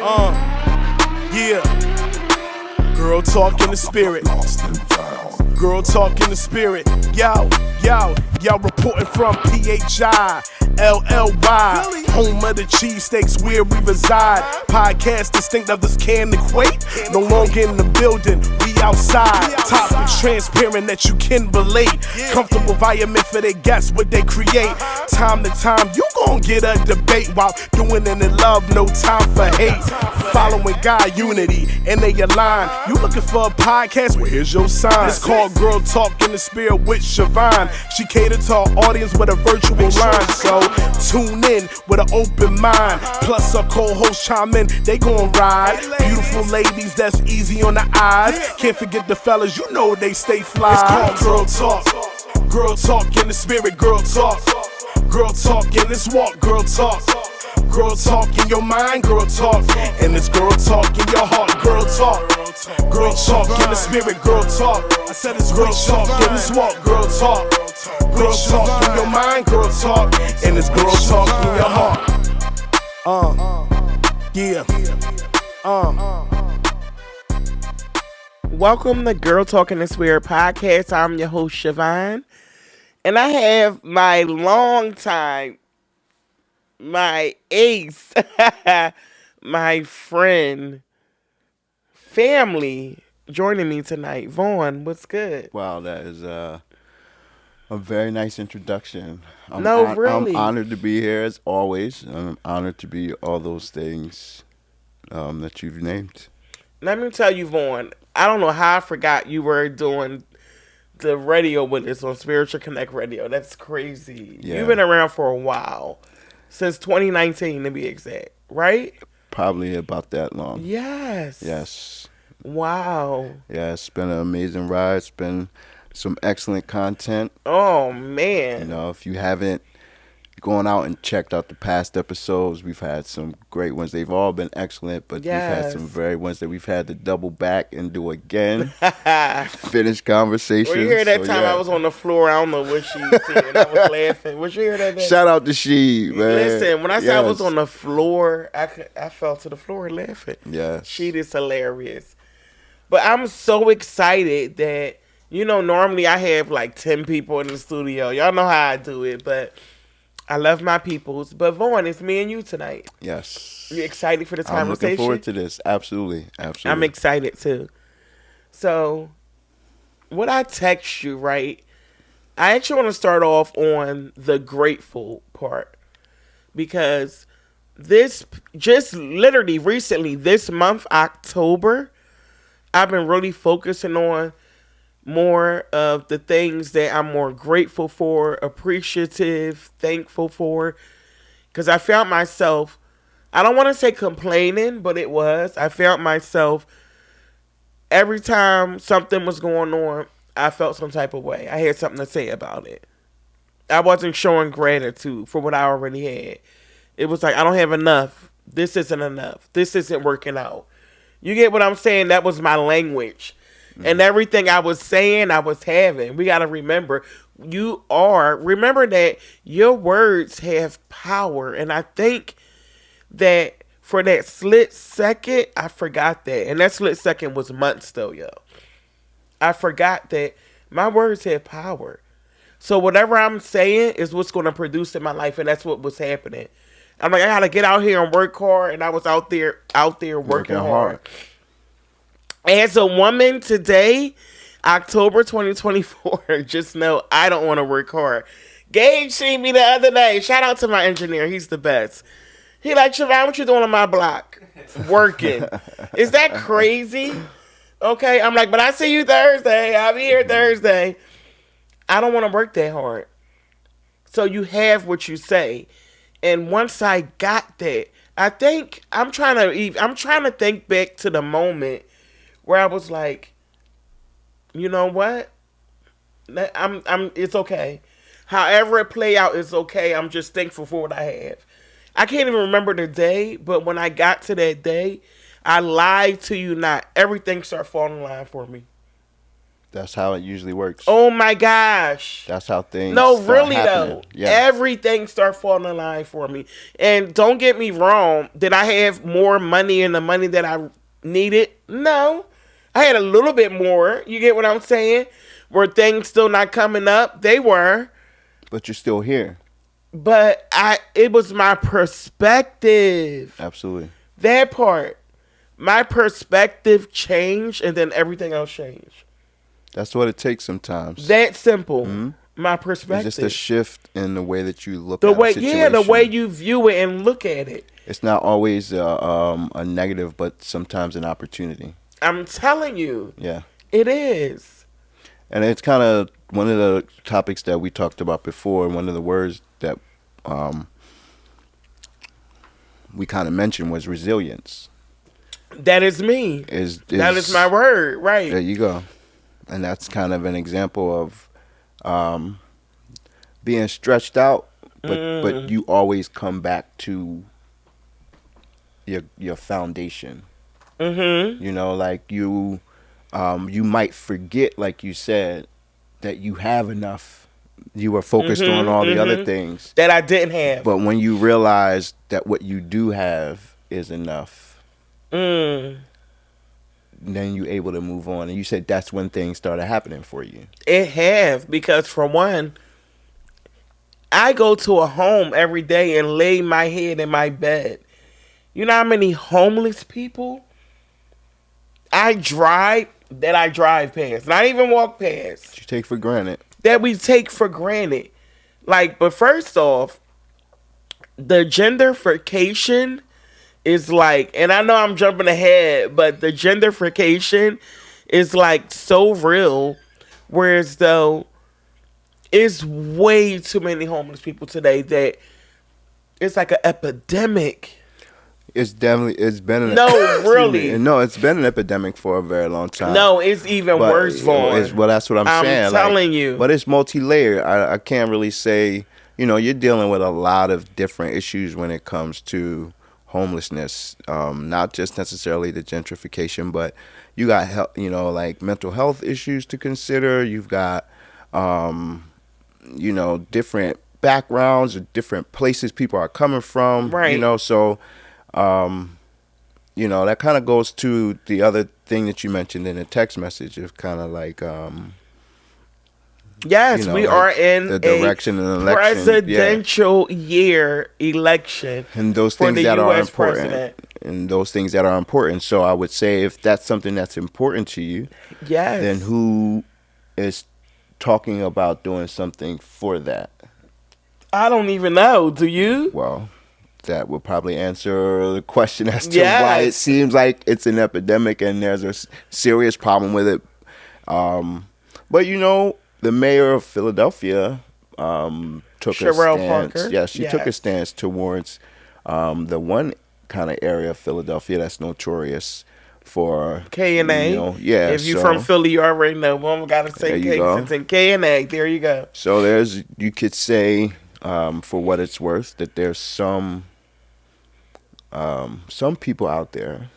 Yeah. Girl talk in the spirit. Girl talk in the spirit. Yo, reporting from PHI. LLY, home of the cheesesteaks where we reside. Podcast distinct, others can't equate. No longer in the building, we outside. Topics transparent that you can relate. Comfortable environment for their guests, what they create. Time to time, you gon' get a debate while doing it in love, no time for hate. Following God unity, and they align. You looking for a podcast? Well, here's your sign. It's called Girl Talk in the Spirit with Siobhan. She catered to our audience with a virtual line, so tune in with an open mind. Plus our co-hosts chime in, they gon' ride. Beautiful ladies, that's easy on the eyes. Can't forget the fellas, you know they stay fly. It's called Girl Talk. Girl Talk in the Spirit, Girl Talk. Girl Talk in this walk, Girl Talk. Girl talk in your mind, girl talk. And it's girl talk in your heart, girl talk. Girl talk in the spirit, girl talk. I said it's girl talk in this walk, girl talk. Girl talk in your mind, girl talk. And it's girl talk in your heart. Yeah. Welcome to Girl Talk in the Spirit podcast. I'm your host, Siobhan. And I have my my ace, my friend, family joining me tonight. Vaughn, what's good? Wow, that is a very nice introduction. Really. I'm honored to be here as always. I'm honored to be all those things that you've named. Let me tell you, Vaughn, I don't know how I forgot you were doing the radio with us on Spiritual Connect Radio. That's crazy. Yeah. You've been around for a while. Since 2019, to be exact, right? Probably about that long. Yes. Wow. Yeah, it's been an amazing ride. It's been some excellent content. Oh, man. You know, if you haven't gone out and checked out the past episodes, we've had some great ones. They've all been excellent, but we've had some very ones that we've had to double back and do again. Finish conversations. Well, you hear that time I was on the floor? I don't know what she said. I was laughing. What you hear that day? Shout out to she, man. Listen, when I said I was on the floor, I fell to the floor laughing. Yes. She is hilarious. But I'm so excited that, normally I have like 10 people in the studio. Y'all know how I do it, but I love my peoples. But Vaughn, it's me and you tonight. Yes. You excited for the conversation? I'm looking forward to this. Absolutely. I'm excited too. So, what I text you, right? I actually want to start off on the grateful part. Because just literally recently, this month, October, I've been really focusing on more of the things that I'm more grateful for, appreciative, thankful for. Because I found myself, I don't want to say complaining, but it was. I found myself, every time something was going on, I felt some type of way. I had something to say about it. I wasn't showing gratitude for what I already had. It was like, I don't have enough. This isn't enough. This isn't working out. You get what I'm saying? That was my language. And everything I was saying, I was having. We got to remember that your words have power. And I think that for that split second, I forgot that. And that split second was months though, yo. I forgot that my words have power. So whatever I'm saying is what's going to produce in my life. And that's what was happening. I'm like, I got to get out here and work hard. And I was out there working hard. As a woman today, October 2024, just know I don't want to work hard. Gage seen me the other day. Shout out to my engineer. He's the best. He like, Siobhan, what you doing on my block? Working. Is that crazy? Okay. I'm like, but I see you Thursday. I'll be here Thursday. I don't want to work that hard. So you have what you say. And once I got that, I think I'm trying to think back to the moment where I was like, you know what? It's okay. However it play out, it's okay. I'm just thankful for what I have. I can't even remember the day, but when I got to that day, I lied to you not. Everything started falling in line for me. That's how it usually works. Oh my gosh. That's how things No, start really happening. though. Yeah. Everything start falling in line for me. And don't get me wrong, did I have more money and the money that I needed? No. I had a little bit more. You get what I'm saying? Were things still not coming up? They were. But you're still here. But it was my perspective. Absolutely. That part. My perspective changed and then everything else changed. That's what it takes sometimes. That simple. My perspective. It's just a shift in the way that you look the at way, a situation. yeah, the way you view it and look at it. It's not always a negative, but sometimes an opportunity. I'm telling you. Yeah. It is. And it's kind of one of the topics that we talked about before, and one of the words that we kind of mentioned was resilience. That is me. That is my word, right. There you go. And that's kind of an example of being stretched out, but you always come back to your foundation. Mm-hmm. You know, like you might forget, like you said, that you have enough. You were focused on all the other things that I didn't have. But when you realize that what you do have is enough, then you're able to move on. And you said that's when things started happening for you. It have, because for one, I go to a home every day and lay my head in my bed. You know how many homeless people I drive past, not even walk past, You take for granted. that we take for granted. Like, but first off, the gentrification is like, and I know I'm jumping ahead, but the gentrification is like so real, whereas though it's way too many homeless people today that it's like an epidemic. It's been an really. No, it's been an epidemic for a very long time. No, it's even worse, Vaughn. Well, that's what I'm saying. I'm telling you. But it's multi-layered. I can't really say, you're dealing with a lot of different issues when it comes to homelessness. Not just necessarily the gentrification, but you got, like mental health issues to consider. You've got, different backgrounds or different places people are coming from. Right. So... that kind of goes to the other thing that you mentioned in the text message of kind of like, yes, we are in the direction and election, presidential year election, and those for things the that US are important, president. and those things that are important. So I would say if that's something that's important to you, yes, then who is talking about doing something for that? I don't even know. Do you? Well, that will probably answer the question as to why it seems like it's an epidemic and there's a serious problem with it. But the mayor of Philadelphia took Sherelle a stance. Parker. Yeah, she took a stance towards the one kind of area of Philadelphia that's notorious for K&A. Yeah, if you're from Philly, you already know. One gotta say K. Since in K&A, there you go. So you could say, for what it's worth, that there's some people out there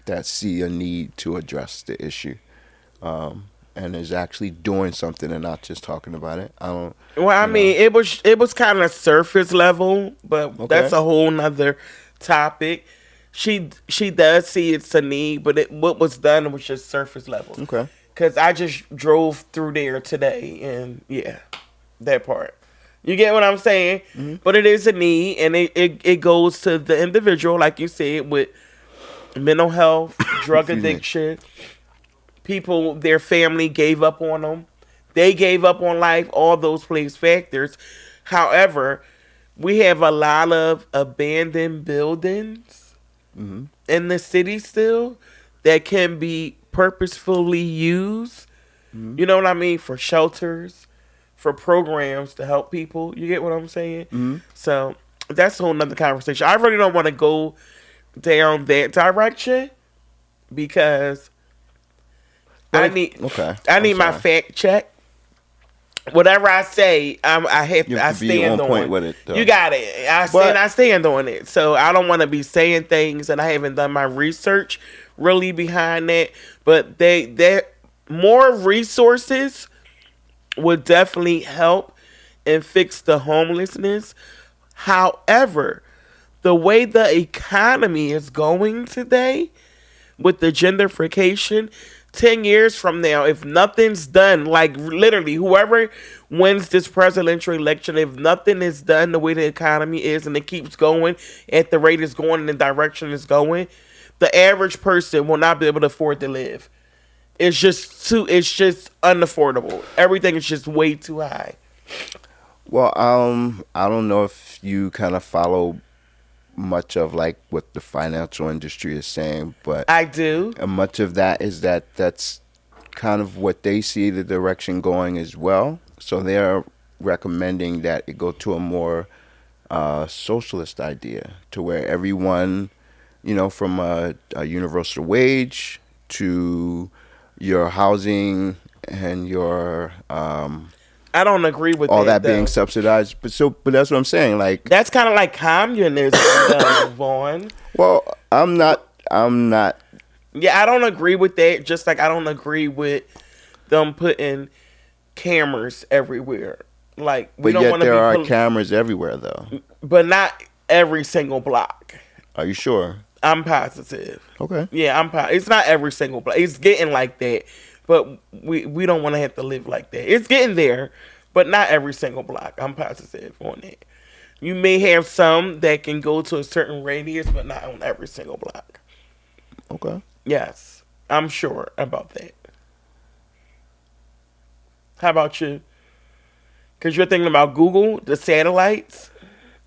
that see a need to address the issue, and is actually doing something and not just talking about it. I mean, it was kind of surface level, but that's a whole nother topic. She does see it's a need, but what was done was just surface level. Okay. Because I just drove through there today, and yeah, that part. You get what I'm saying? Mm-hmm. But it is a need, and it goes to the individual, like you said, with mental health, drug addiction. People, their family gave up on them. They gave up on life, all those plays factors. However, we have a lot of abandoned buildings in the city still that can be purposefully used. You know what I mean? For shelters, for programs to help people. You get what I'm saying? So that's a whole nother conversation. I really don't want to go down that direction because I need my fact check. Whatever I say, I stand on point with it. Though. You got it. I stand on it. So I don't want to be saying things and I haven't done my research really behind that. But more resources would definitely help and fix the homelessness. However, the way the economy is going today with the gentrification, 10 years from now, if nothing's done, like literally whoever wins this presidential election, if nothing is done the way the economy is and it keeps going at the rate it's going and the direction it's going, the average person will not be able to afford to live. It's just unaffordable. Everything is just way too high. Well, I don't know if you kind of follow much of like what the financial industry is saying, but I do. And much of that is that's kind of what they see the direction going as well. So they're recommending that it go to a more socialist idea, to where everyone, from a universal wage to your housing and your I don't agree with all that though. being subsidized. But that's what I'm saying. Like, that's kind of like communism, Vaughn. Well, I'm not. Yeah, I don't agree with that. Just like I don't agree with them putting cameras everywhere. Like, we but don't yet want to there be are cameras everywhere, though. But not every single block. Are you sure? I'm positive. Okay. Yeah, It's not every single block. It's getting like that. But we don't want to have to live like that. It's getting there, but not every single block. I'm positive on that. You may have some that can go to a certain radius, but not on every single block. Okay. Yes, I'm sure about that. How about you? Because you're thinking about Google, the satellites.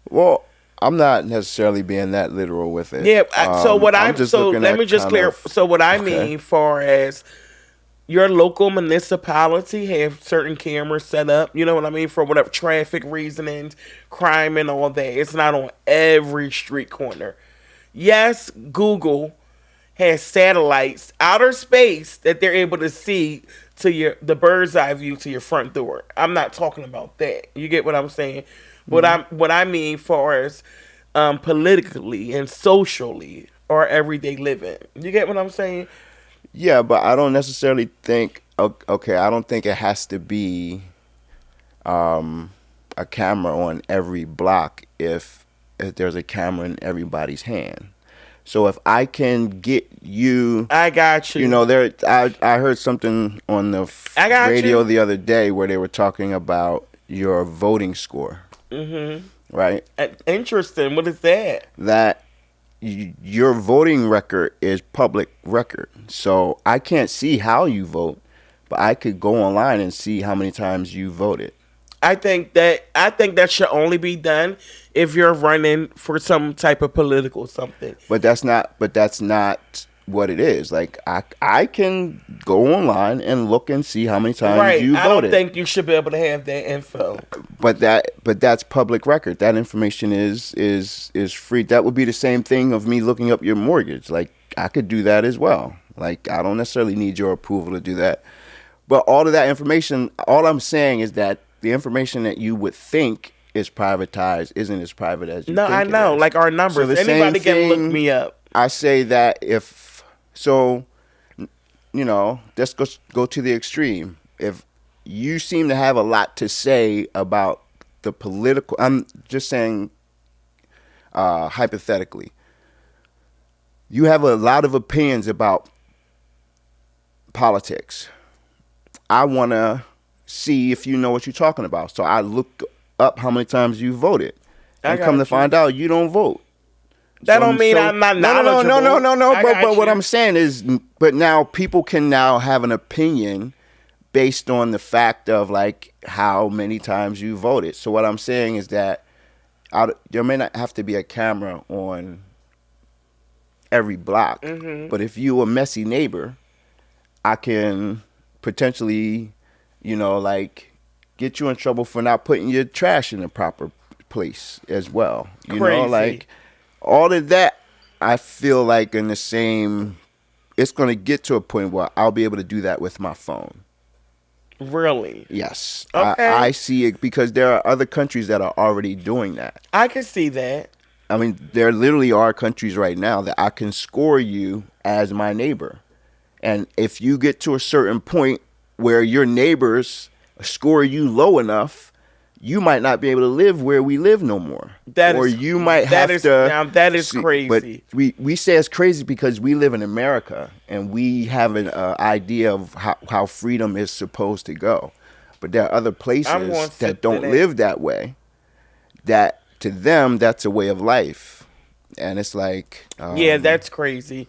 Well, I'm not necessarily being that literal with it. Yeah. So what I'm just so looking let at me just kind clear. of- So what I Okay. mean, far as your local municipality have certain cameras set up, you know what I mean, for whatever traffic reasonings, crime and all that. It's not on every street corner. Yes, Google has satellites, outer space, that they're able to see to the bird's eye view to your front door. I'm not talking about that. You get what I'm saying? What I mean far as politically and socially or everyday living. You get what I'm saying? Yeah, but I don't necessarily think. Okay, I don't think it has to be a camera on every block if there's a camera in everybody's hand. So if I can get you, I got you. I heard something on the radio the other day where they were talking about your voting score. Mm-hmm. Right. Interesting. What is that? That your voting record is public record. So I can't see how you vote, but I could go online and see how many times you voted. I think that should only be done if you're running for some type of political something. But that's not what it is. Like I can go online and look and see how many times you voted. I don't think you should be able to have that info. But that's public record. That information is free. That would be the same thing of me looking up your mortgage. Like I could do that as well. Like I don't necessarily need your approval to do that. But all of that information, all I'm saying is that the information that you would think is privatized isn't as private as you think. No, I know. Like our numbers. So anybody can look me up. I say that let's go to the extreme. If you seem to have a lot to say about the political, I'm just saying hypothetically, you have a lot of opinions about politics. I want to see if you know what you're talking about. So I look up how many times you voted. And come to find out you don't vote. That don't mean I'm not knowledgeable. No. But what I'm saying is, but now people can now have an opinion based on the fact of like how many times you voted. So what I'm saying is that there may not have to be a camera on every block, but if you a messy neighbor, I can potentially, like get you in trouble for not putting your trash in the proper place as well. Like all of that, I feel like in the same, it's going to get to a point where I'll be able to do that with my phone. Really? Yes. Okay. I see it because there are other countries that are already doing that. I can see that. I mean, there literally are countries right now that I can score you as my neighbor. And if you get to a certain point where your neighbors score you low enough, you might not be able to live where we live no more. That is crazy. But we say it's crazy because we live in America and we have an idea of how freedom is supposed to go. But there are other places that don't live that way. That to them, that's a way of life. And it's like... yeah, that's crazy.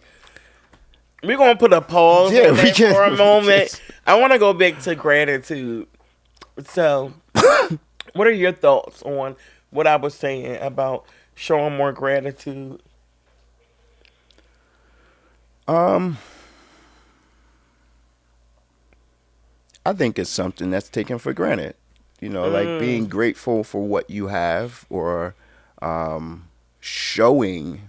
We're going to put a pause on that for a moment. I want to go back to gratitude. So... what are your thoughts on what I was saying about showing more gratitude? I think it's something that's taken for granted. You know, like being grateful for what you have, or showing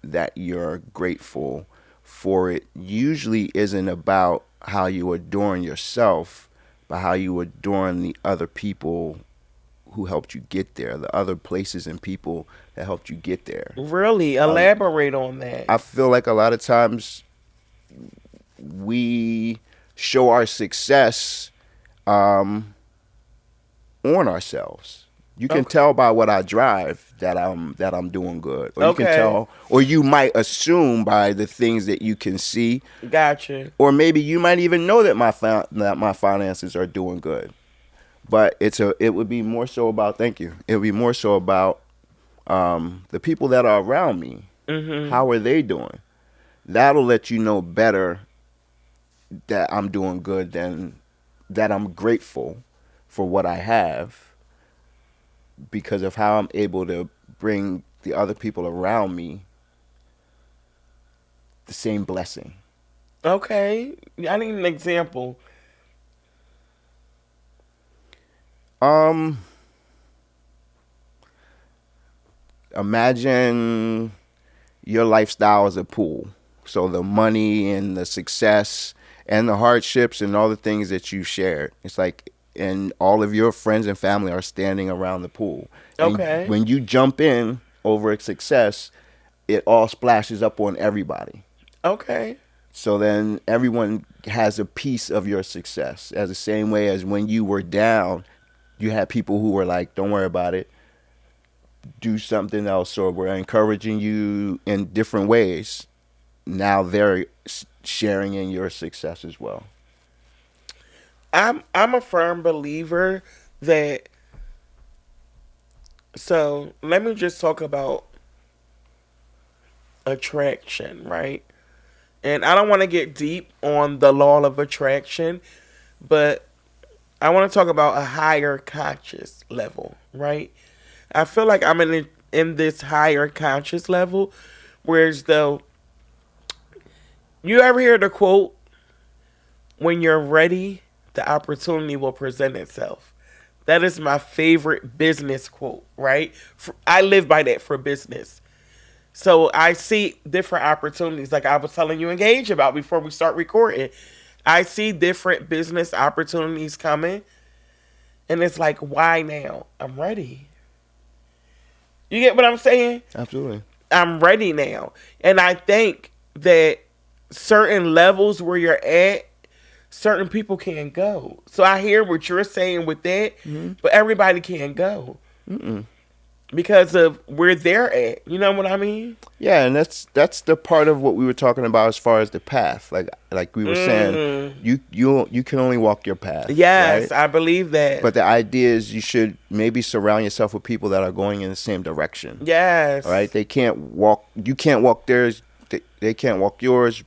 that you're grateful for it usually isn't about how you adorn yourself, but how you adorn the other people who helped you get there, the other places and people that helped you get there. Really? Elaborate on that. I feel like a lot of times we show our success on ourselves. You can tell by what I drive that I'm doing good. Or you can tell, or you might assume by the things that you can see. Gotcha. Or maybe you might even know that my finances are doing good. But it would be more so about, thank you. It would be more so about the people that are around me. Mm-hmm. How are they doing? That'll let you know better that I'm doing good than that I'm grateful for what I have, because of how I'm able to bring the other people around me the same blessing. Okay. I need an example. Imagine your lifestyle as a pool. So the money and the success and the hardships and all the things that you shared. It's like, and all of your friends and family are standing around the pool. Okay. And when you jump in over a success, it all splashes up on everybody. Okay. So then everyone has a piece of your success. As the same way as when you were down, you had people who were like, don't worry about it, do something else, or we're encouraging you in different ways. Now they're sharing in your success as well. I'm a firm believer that, so let me just talk about attraction, right? And I don't want to get deep on the law of attraction, but I want to talk about a higher conscious level, right? I feel like I'm in this higher conscious level, whereas though, you ever hear the quote, when you're ready, the opportunity will present itself? That is my favorite business quote, right? I live by that for business. So I see different opportunities, like I was telling you Engage about before we start recording. I see different business opportunities coming, and it's like, why now? I'm ready. You get what I'm saying? Absolutely. I'm ready now. And I think that certain levels where you're at, certain people can't go. So I hear what you're saying with that, but everybody can't go. Because of where they're at. You know what I mean? Yeah, and that's the part of what we were talking about as far as the path. Like we were saying, you can only walk your path. Yes, right? I believe that. But the idea is you should maybe surround yourself with people that are going in the same direction. Yes. All right? You can't walk theirs, they can't walk yours,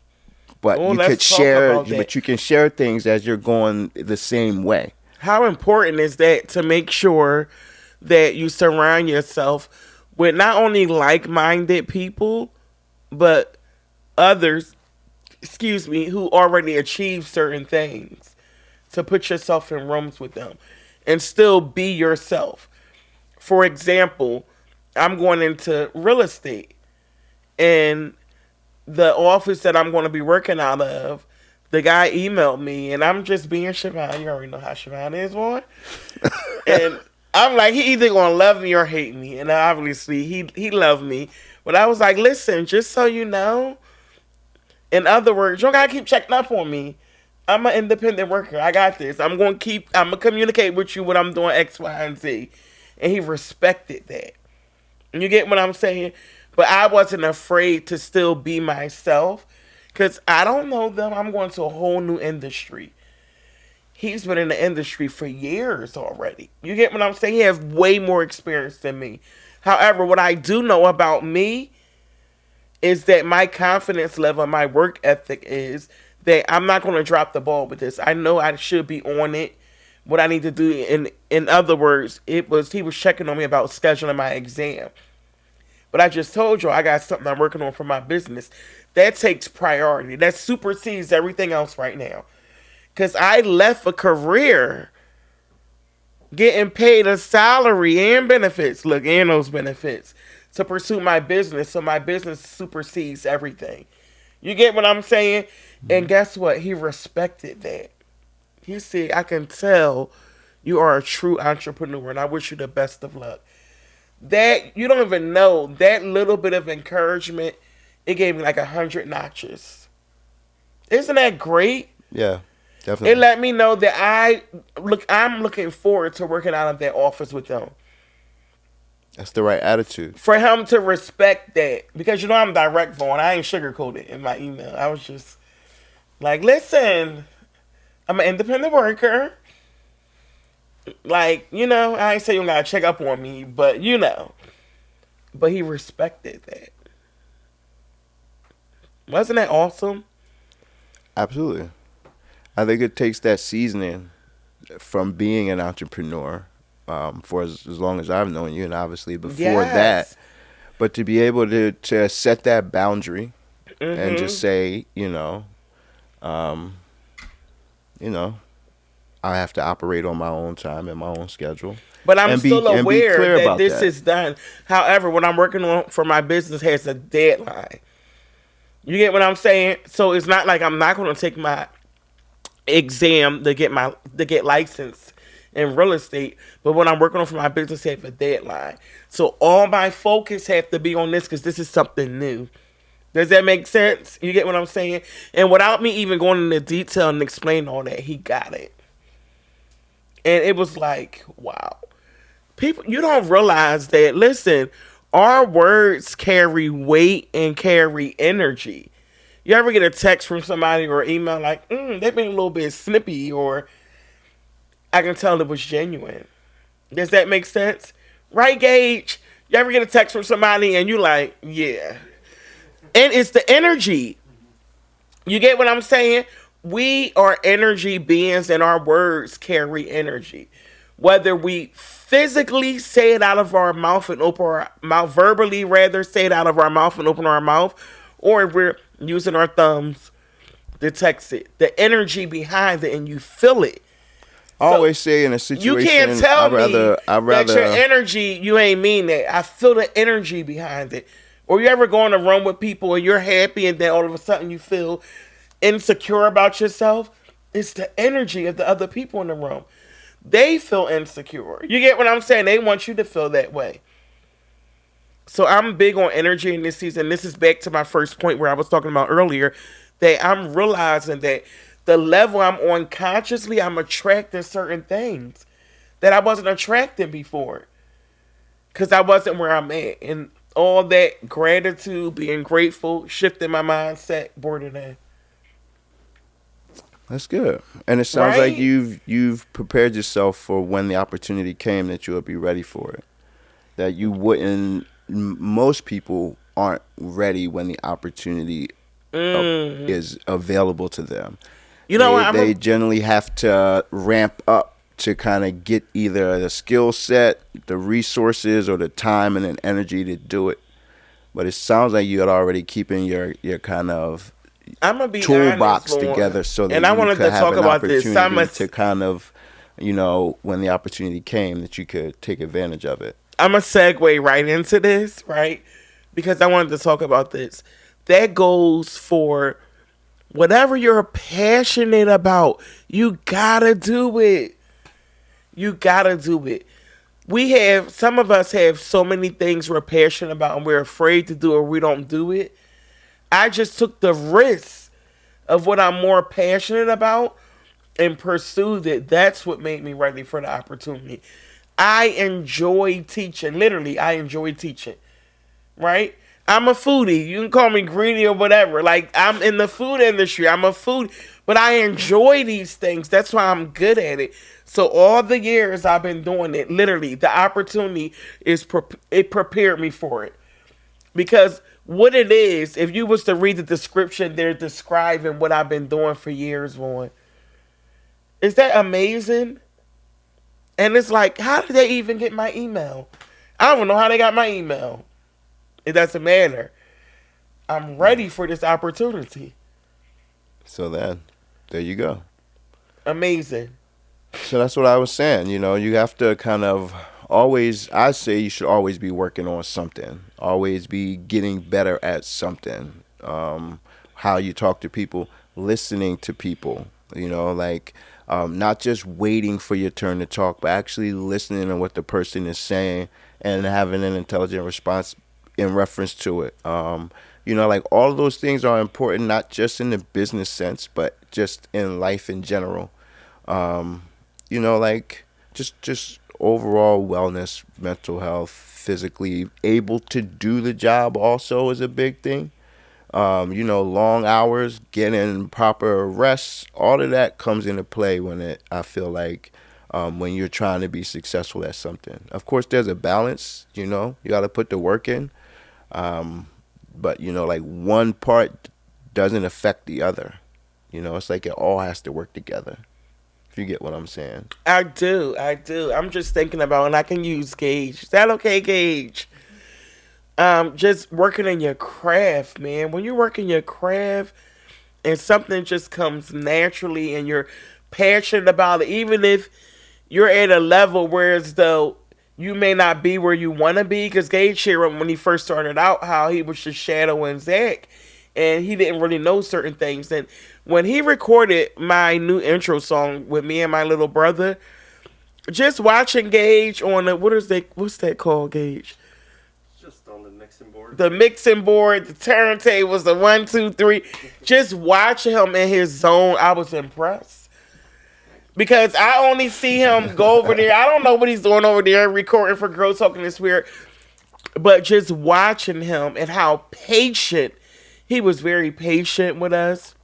but you can share things as you're going the same way. How important is that to make sure that you surround yourself with not only like-minded people, but others, who already achieved certain things, to put yourself in rooms with them and still be yourself. For example, I'm going into real estate, and the office that I'm going to be working out of, the guy emailed me, and I'm just being Siobhan. You already know how Siobhan is, boy. And I'm like, he either gonna love me or hate me, and obviously he loved me. But I was like, listen, just so you know, In other words, you don't gotta keep checking up on me. I'm an independent worker. I got this. I'm gonna communicate with you when I'm doing X, Y, and Z. And he respected that. You get what I'm saying? But I wasn't afraid to still be myself. Because I don't know them. I'm going to a whole new industry. He's been in the industry for years already. You get what I'm saying? He has way more experience than me. However, what I do know about me is that my confidence level, my work ethic is that I'm not going to drop the ball with this. I know I should be on it. What I need to do, in other words, he was checking on me about scheduling my exam. But I just told you I got something I'm working on for my business. That takes priority. That supersedes everything else right now. Because I left a career getting paid a salary and benefits, and those benefits, to pursue my business. So my business supersedes everything. You get what I'm saying? And guess what? He respected that. He said, I can tell you are a true entrepreneur, and I wish you the best of luck. That, you don't even know, that little bit of encouragement, it gave me like 100 notches. Isn't that great? Yeah, definitely. It let me know that I'm looking forward to working out of that office with them. That's the right attitude. For him to respect that. Because, I'm direct, Vaughn. I ain't sugarcoated in my email. I was just like, listen, I'm an independent worker. Like, I ain't say you don't gotta check up on me, but But he respected that. Wasn't that awesome? Absolutely. I think it takes that seasoning from being an entrepreneur for as long as I've known you, and obviously before that. But to be able to set that boundary and just say, I have to operate on my own time and my own schedule. But I'm still aware that this is done. However, what I'm working on for my business has a deadline. You get what I'm saying? So it's not like I'm not going to take my exam to get licensed in real estate. But what I'm working on for my business has a deadline. So all my focus have to be on this because this is something new. Does that make sense? You get what I'm saying? And without me even going into detail and explaining all that, he got it. And it was like, wow. People, you don't realize that, listen, our words carry weight and carry energy. You ever get a text from somebody or email like, they've been a little bit snippy, or I can tell it was genuine. Does that make sense? Right, Gage? You ever get a text from somebody and you like, yeah. And it's the energy. You get what I'm saying? We are energy beings and our words carry energy. Whether we physically say it out of our mouth and open our mouth, verbally rather say it out of our mouth and open our mouth, or if we're using our thumbs to text it, the energy behind it and you feel it. I always say in a situation, you can't tell me that your energy, you ain't mean that. I feel the energy behind it. Or you ever go in a room with people and you're happy and then all of a sudden you feel insecure about yourself? It's the energy of the other people in the room. They feel insecure. You get what I'm saying? They want you to feel that way. So I'm big on energy in this season. This is back to my first point where I was talking about earlier, that I'm realizing that the level I'm on consciously, I'm attracting certain things that I wasn't attracting before. Because I wasn't where I'm at. And all that gratitude, being grateful, shifting my mindset, brought it in. That's good. And it sounds like you've prepared yourself for when the opportunity came, that you'll be ready for it. That you wouldn't, most people aren't ready when the opportunity is available to them. They generally have to ramp up to kind of get either the skill set, the resources, or the time and the energy to do it. But it sounds like you had already keeping your kind of toolbox together, so that I wanted to talk about this. To kind of, when the opportunity came, that you could take advantage of it. I'm gonna segue right into this, right? Because I wanted to talk about this. That goes for whatever you're passionate about. You gotta do it. You gotta do it. Some of us have so many things we're passionate about and we're afraid to do, or we don't do it. I just took the risk of what I'm more passionate about and pursued it. That's what made me ready for the opportunity. I enjoy teaching. Literally, I enjoy teaching. Right? I'm a foodie. You can call me greedy or whatever. Like, I'm in the food industry. I'm a food, but I enjoy these things. That's why I'm good at it. So all the years I've been doing it, literally, the opportunity it prepared me for it. Because what it is, if you was to read the description, they're describing what I've been doing for years, Vaughn. Is that amazing? And it's like, how did they even get my email? I don't know how they got my email. It doesn't matter. I'm ready for this opportunity. So then, there you go. Amazing. So that's what I was saying. You know, you have to kind of always, I say you should always be working on something. Always be getting better at something. How you talk to people, listening to people, you know, like not just waiting for your turn to talk, but actually listening to what the person is saying and having an intelligent response in reference to it. You know, like all of those things are important, not just in the business sense, but just in life in general. You know, like just overall wellness, mental health, physically able to do the job also is a big thing. You know, long hours, getting proper rest, all of that comes into play I feel like, when you're trying to be successful at something. Of course, there's a balance, you know, you got to put the work in. But, you know, like one part doesn't affect the other. You know, it's like it all has to work together. If you get what I'm saying. I do. I'm just thinking about, and I can use Gage. Is that okay, Gage? Just working in your craft, man. When you work in your craft and something just comes naturally and you're passionate about it, even if you're at a level where as though you may not be where you want to be, because Gage shared when he first started out how he was just shadowing Zach and he didn't really know certain things. And when he recorded my new intro song with me and my little brother, just watching Gage on what's that called, Gage? Just on the mixing board. The mixing board, the turntables, the 1, 2, 3. Just watching him in his zone, I was impressed. Because I only see him go over there. I don't know what he's doing over there recording for Girl Talking in Spirit. But just watching him and how patient, he was very patient with us.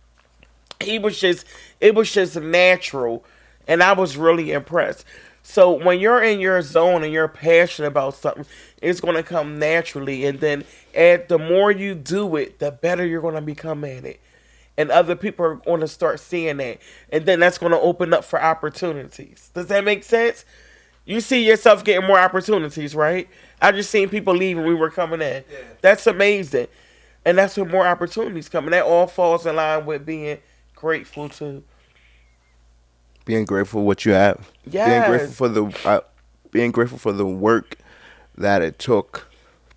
It was just natural. And I was really impressed. So when you're in your zone and you're passionate about something, it's going to come naturally. And then the more you do it, the better you're going to become at it. And other people are going to start seeing that. And then that's going to open up for opportunities. Does that make sense? You see yourself getting more opportunities, right? I just seen people leave when we were coming in. Yeah. That's amazing. And that's when more opportunities come. And that all falls in line with being grateful too. Being grateful for what you have. Yes. Being grateful for the work that it took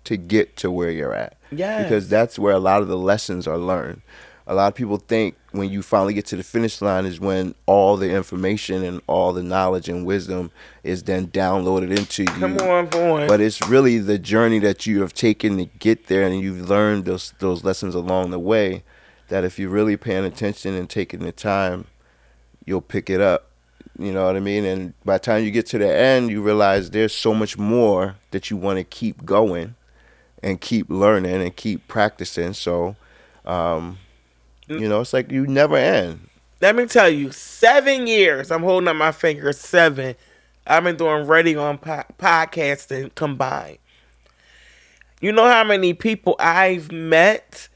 to get to where you're at. Yes. Because that's where a lot of the lessons are learned. A lot of people think when you finally get to the finish line is when all the information and all the knowledge and wisdom is then downloaded into you. Come on, boy. But it's really the journey that you have taken to get there, and you've learned those lessons along the way, that if you're really paying attention and taking the time, you'll pick it up. You know what I mean? And by the time you get to the end, you realize there's so much more that you want to keep going and keep learning and keep practicing. So, you know, it's like you never end. Let me tell you, 7 years, I'm holding up my finger, 7. I've been doing radio and podcasting combined. You know how many people I've met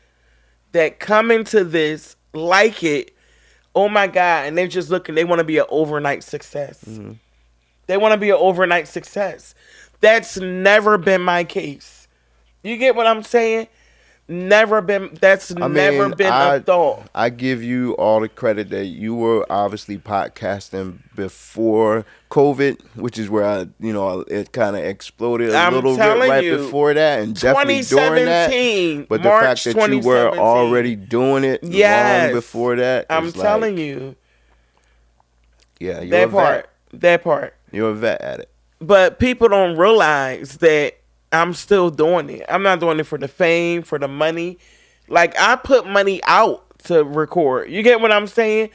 that come into this, like it, oh my God, and they're just looking, they want to be an overnight success. Mm-hmm. They want to be an overnight success. That's never been my case. You get what I'm saying? Never been a thought. I give you all the credit that you were obviously podcasting before COVID, which is where it kind of exploded a little bit right before that, and definitely during that. But the fact that you were already doing it long before that, I'm telling you. Yeah, you're a vet. That part. You're a vet at it. But people don't realize that I'm still doing it. I'm not doing it for the fame, for the money. Like, I put money out to record. You get what I'm saying?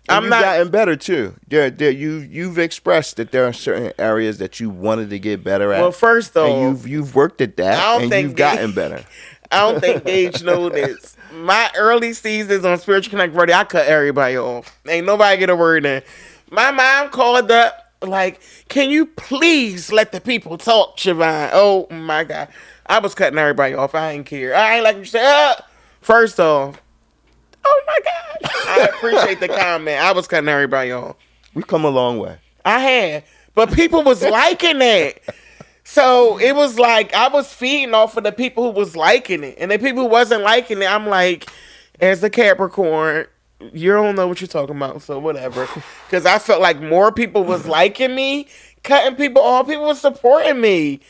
And you've gotten better too. You've expressed that there are certain areas that you wanted to get better at. Well, first though, and you've worked at that, and you've gotten better. I don't think Gage know this. My early seasons on Spiritual Connect Radio, I cut everybody off. Ain't nobody get a word in. My mom called up like, "Can you please let the people talk, Siobhan?" Oh my God, I was cutting everybody off. I ain't care. I ain't like you said. First off. Oh my God. I appreciate the comment. I was cutting everybody off. We've come a long way. I had. But people was liking that. So it was like I was feeding off of the people who was liking it. And the people who wasn't liking it, I'm like, as a Capricorn, you don't know what you're talking about. So whatever. Because I felt like more people was liking me, cutting people off. People was supporting me.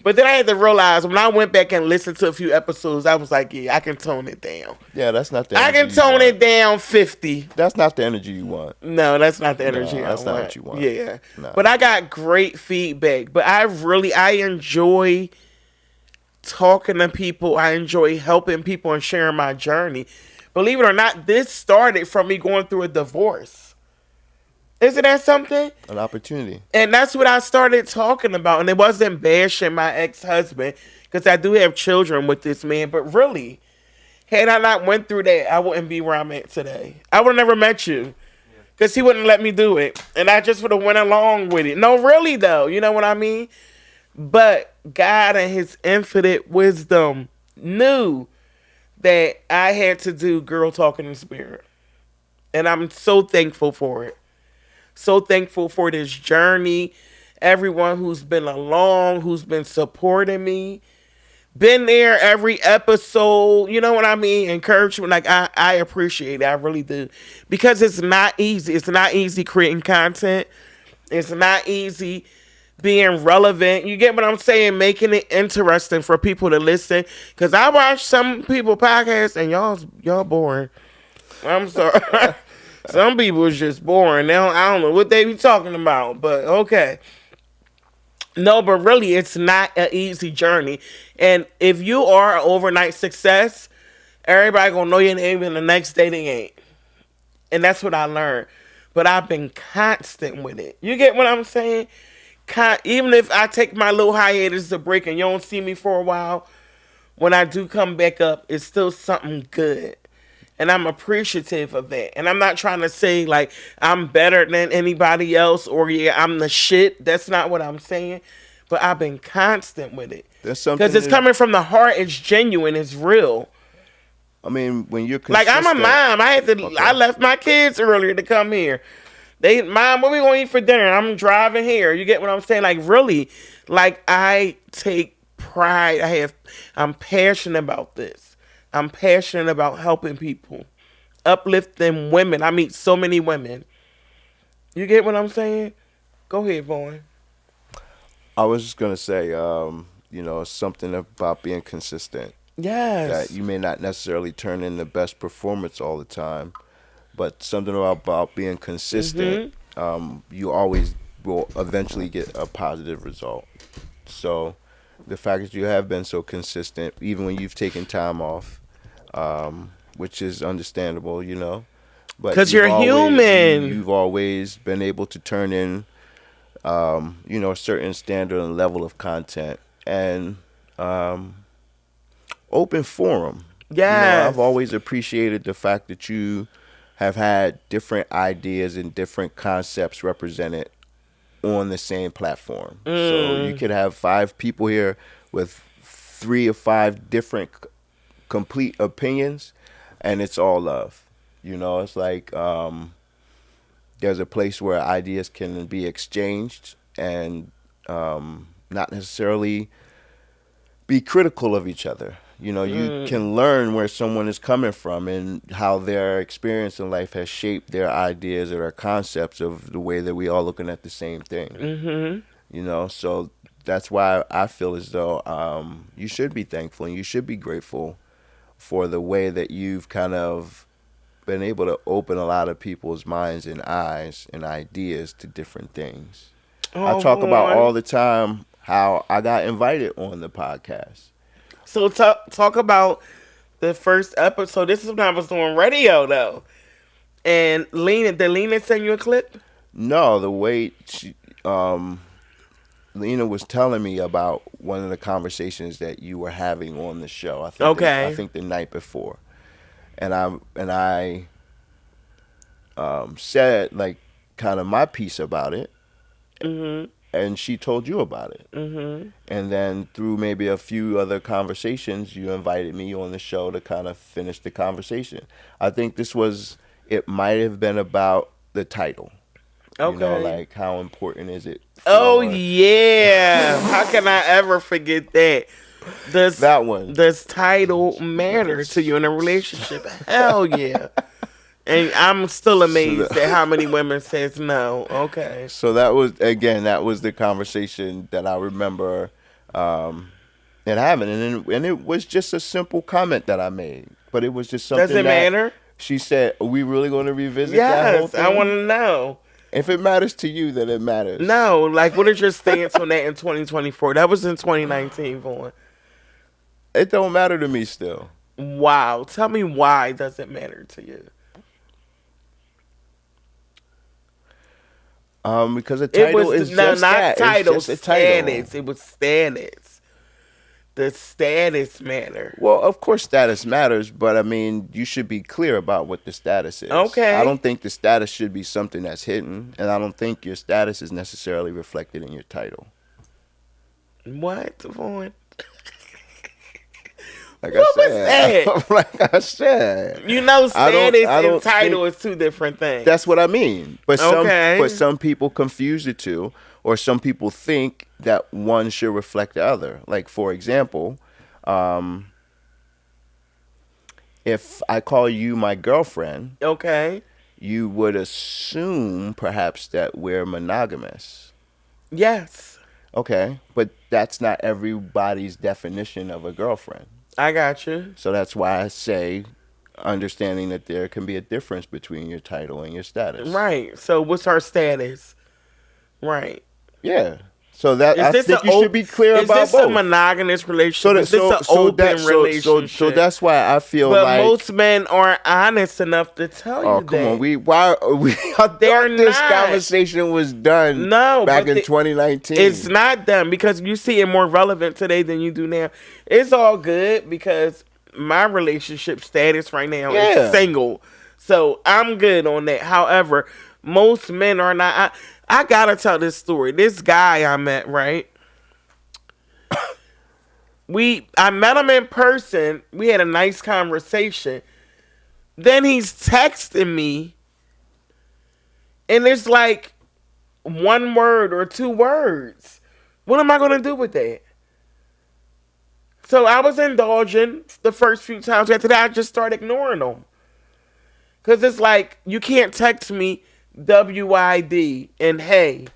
But then I had to realize when I went back and listened to a few episodes, I was like, yeah, I can tone it down. Yeah, that's not the energy I can tone it down 50. That's not the energy you want. No, that's not the energy I want. That's not what you want. Yeah. No. But I got great feedback. But I enjoy talking to people. I enjoy helping people and sharing my journey. Believe it or not, this started from me going through a divorce. Isn't that something? An opportunity. And that's what I started talking about. And it wasn't bashing my ex-husband, because I do have children with this man. But really, had I not went through that, I wouldn't be where I'm at today. I would have never met you, because he wouldn't let me do it. And I just would have went along with it. No, really, though. You know what I mean? But God and his infinite wisdom knew that I had to do Girl Talking in Spirit. And I'm so thankful for it. So thankful for this journey. Everyone who's been along, who's been supporting me. Been there every episode. You know what I mean? Encouragement. Like, I appreciate it. I really do. Because it's not easy. It's not easy creating content. It's not easy being relevant. You get what I'm saying? Making it interesting for people to listen. Because I watch some people podcasts and y'all boring. I'm sorry. Some people is just boring. I don't know what they be talking about, but okay. No, but really, it's not an easy journey. And if you are an overnight success, everybody gonna know your name, and the next day they ain't. And that's what I learned. But I've been constant with it. You get what I'm saying? Even if I take my little hiatus to break and you don't see me for a while, when I do come back up, it's still something good. And I'm appreciative of that. And I'm not trying to say, like, I'm better than anybody else or, yeah, I'm the shit. That's not what I'm saying. But I've been constant with it. Because it's coming from the heart. It's genuine. It's real. I mean, when you're consistent. Like, I'm a mom. I left my kids earlier to come here. Mom, what we going to eat for dinner? I'm driving here. You get what I'm saying? Like, really, like, I take pride. I'm passionate about this. I'm passionate about helping people, uplifting women. I meet so many women. You get what I'm saying? Go ahead, Vaughn. I was just going to say, something about being consistent. Yes. That you may not necessarily turn in the best performance all the time, but something about being consistent, you always will eventually get a positive result. So the fact that you have been so consistent, even when you've taken time off, which is understandable, but because you're human. You've always been able to turn in, a certain standard and level of content and open forum. Yeah, I've always appreciated the fact that you have had different ideas and different concepts represented on the same platform. So you could have 5 people here with 3 or 5 different complete opinions, and it's all love. It's like there's a place where ideas can be exchanged and not necessarily be critical of each other. You can learn where someone is coming from and how their experience in life has shaped their ideas or their concepts of the way that we all looking at the same thing. Mm-hmm. So that's why I feel as though you should be thankful and you should be grateful for the way that you've kind of been able to open a lot of people's minds and eyes and ideas to different things. I talk about all the time how I got invited on the podcast. So talk about the first episode. This is when I was doing radio though. And did Lena send you a clip? No, the way Lena was telling me about one of the conversations that you were having on the show. I think I think the night before, and I said like kind of my piece about it, and she told you about it, and then through maybe a few other conversations, you invited me on the show to kind of finish the conversation. I think it might have been about the title. Okay. You know, like how important is it? Oh yeah. How can I ever forget that? That one. Does title matter to you in a relationship? Hell yeah. And I'm still amazed at how many women says no. Okay. So that was the conversation that I remember it having, and it was just a simple comment that I made, but it was just something. Does it matter? She said, "Are we really going to revisit that whole thing?" Yes, I want to know. If it matters to you, then it matters. No, like, what is your stance on that in 2024? That was in 2019, Vaughn. It don't matter to me still. Wow. Tell me why does it matter to you? Because the title is just that. Title, it's just a title. Status. It was status. The status matter. Well, of course status matters, but I mean, you should be clear about what the status is. Okay. I don't think the status should be something that's hidden, and I don't think your status is necessarily reflected in your title. What, Vaughn? Like I said. You know, status I don't and title is two different things. That's what I mean. But Okay. some people confuse the two, or some people think that one should reflect the other. Like, for example, if I call you my girlfriend, okay, you would assume perhaps that we're monogamous. Yes. Okay, but that's not everybody's definition of a girlfriend. I got you. So that's why I say understanding that there can be a difference between your title and your status. Right. So what's our status? Right. Yeah. So that I think you should be clear about both. Is this a monogamous relationship? Is this an open relationship? So that's why I feel but like most men aren't honest enough to tell you that. Oh, come on. I thought this conversation was done back in 2019. It's not done because you see it more relevant today than you do now. It's all good because my relationship status right now is single. So I'm good on that. However, most men are not. I gotta tell this story. This guy I met, right? I met him in person. We had a nice conversation. Then he's texting me, and it's like one word or two words. What am I gonna do with that? So I was indulging the first few times. After that, I just started ignoring him. Because it's like, you can't text me WID and hey,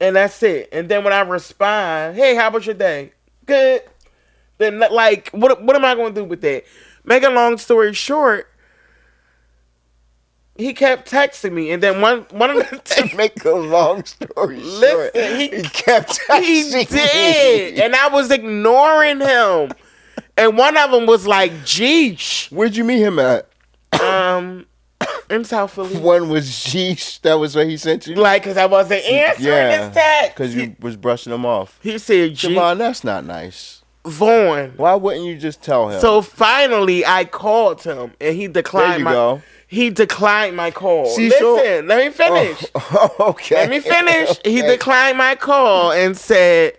and that's it. And then when I respond, hey, how was your day? Good. Then like, what am I going to do with that? Make a long story short, he kept texting me, and then one of the to make a long story short, he kept texting me. He did, and I was ignoring him. And one of them was like, "Geesh." Where'd you meet him at? In South Philly. One was Geesh. That was what he sent you? Like, because I wasn't answering his text. Because you was brushing him off. He said, Javon, that's not nice. Vaughn. Why wouldn't you just tell him? So finally, I called him, and he declined He declined my call. Listen, let me finish. Okay. Let me finish. He declined my call and said,